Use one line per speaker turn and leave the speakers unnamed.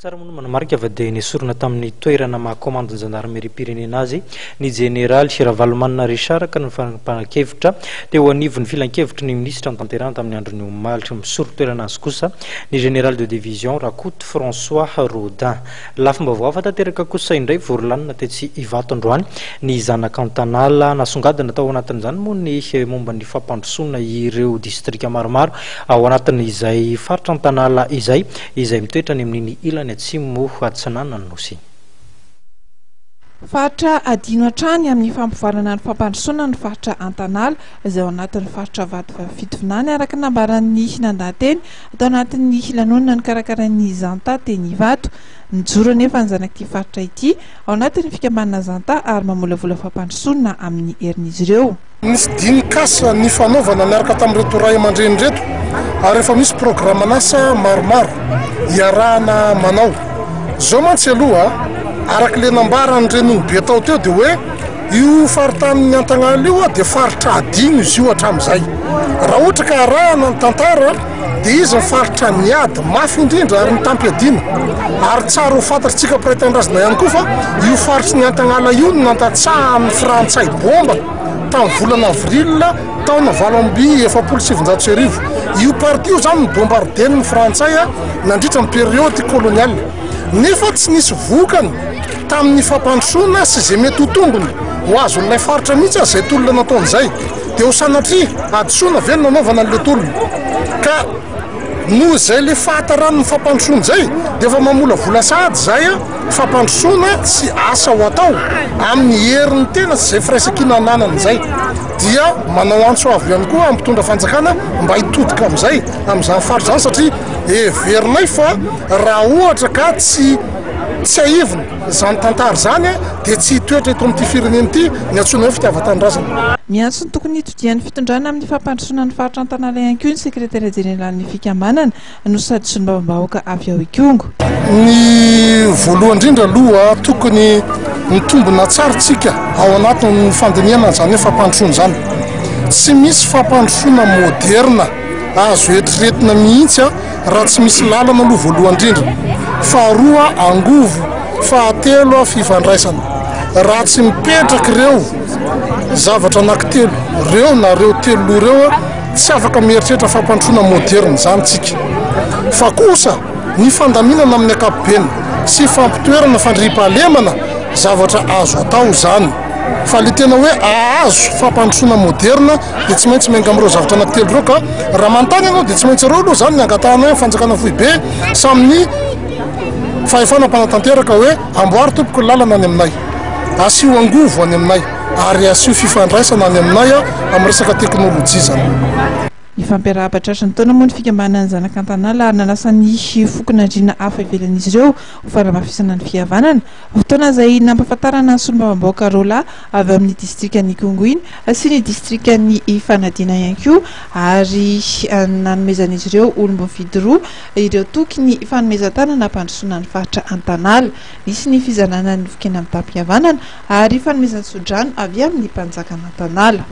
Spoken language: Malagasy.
Tsara moa no manamarika fa dia nisorona tamin'ny toerana mahakomandon'ny zandarmeriam-pirenena azy ny général Ravalomana Richard ka ny fanapana-kevitra dia ho anivon'ny filan-kevitry ny ministra tanterahana tamin'ny andron'ny omaly misoro toerana azy kosa ny général de division Rakoto François Rodin. Lafim-baovao hafa tanteraka kosa indray vorolanina tetsy Ivato androany ny zanaka Antanala nasongadina tao anatin'izany moa ny momba ny fampandrosoana ireo distrika maromaro ao anatin'izay faritra Antanala izay mitoetra ny amin'iny ilany atsimo Atsinana ny Nosy.
Faritra adino hatrany amin'ny fampivarana ny fampandrosoana ny faritra Antanala izay ao anatin'ny faritra fitovinany araka nambaran'ny nandateny atao anatin'ny lanonana ny karakaran'ny Zanta teny Ivato. Nijoro nefa ny zanak'ity faritra ity ao anatin'ny fikambanana Zanta ary mamolavola fampandrosoana amin'ny herin'izy ireo.
Misy dinikasa ny fanaovana miaraka tamin'reto ray aman-dreny reto ary efa misy programanasa maromaro iarahana manao zao mantsy aloha araka le nambarany ren'olobe tao teo dia hoe io faritany Antanala io dia faritra adino izy io hatramin'izay raha ohatra ka arahana ny tantara dia izy ny faritra niady mafy indrindra ary nitampy adino ary tsara ho fantatritsika mpiray-tandrazana ihany koa fa io faritry ny Antanala io no nandatsahan'ny Frantsay bomba tamin'ny volana avril taona 1770. Io parti io zany bombarden'ny Frantsay nandritra ny période koloniale nefa tsy nisy vokany tamin'ny fampandrosoana sy izay mety ho tombony ho azon'ilay faritra mihitsy izay tolona nataon'izay dia ho sanatria adisoana ve nanaovana an'ilay tolona ka noho izay le fahatarany fampandrosoana izay dia efa mamolavola sady izay fampandrosoana sy asa ho atao amin'ny herin'ny tena sy izay firaisan-kina ananany izay dia manao antso avy ihany koa ampitondra fanjakana mba hitodika amin'izany faritra izany satria heverinay fa raha ohatra ka tsy ahivina izany tantara izany dia tsy hitoetra eto amin'ity firenena ity ny antsoina hoe fitiavan-tanindrazana.
Miantso ny tokony hitodian'ny fitondrana amin'ny fampandrosoana ny faritra Antanala ihany koa ny sekretary jeneralin'ny fikambanana no sady sy ny babam-bahoaka avy ao Ikongo.
Ny voalohany indrindra aloha tokony mitombona tsara tsika ao anatin'ny fandiniana izany hoe fampandrosoana izany. Tsy misy fampandrosoana moderna azo eritreretina mihitsy raha tsy misy lalana aloha voalohany indrindra. Faharoa angovo, fahatelo fifandraisana. Raha tsy mipetraka ireo zavatra anankitelo reo na reo telo reo tsy afaka mieritreritra fampandrosoana moderna izany tsika. Fa kosa ny fandaminana amin'ny ankapobeny sy fampitoerana fandriam-pahalemana zavatra azo atao izany. Fa le tena hoe azo fampandrosoana moderna dia tsy maintsy miainga amin'ireo zavatra anankitelo ireo ka raha manontany ianao dia tsy maintsy ireo aloha izany ny angatahana hoe fanjakana foibe samin'ny fahefana mpanatanteraka hoe amboary tompoko lalana any aminay, asio angovo any aminay ary asio fifandraisana any aminay amin'ny resaka teknôlôjia izany.
Ny fampiarahaba-tratra ny taona moa ny fikambanana ny zanaka Antanala ary nanasa ny fokon'andriana hafa ivelan'izy ireo ho faramafisana ny fihavanana fotoana izay nampahafantarana ny solombavam-bahoaka Rola avy amin'ny distrikan'ny Ikongo iny sy ny distrikan'ny Fanadina ihany koa ary nanomezan'izy ireo olom-bofidy roa ireo toky ny fanomezan-tanana hampandrosoana ny faritra Antanala. Nisy ny fizanana ny vokena amin'ny tampihavanana ary fanomezan-tsodrano avy amin'ny mpanjakana Antanala.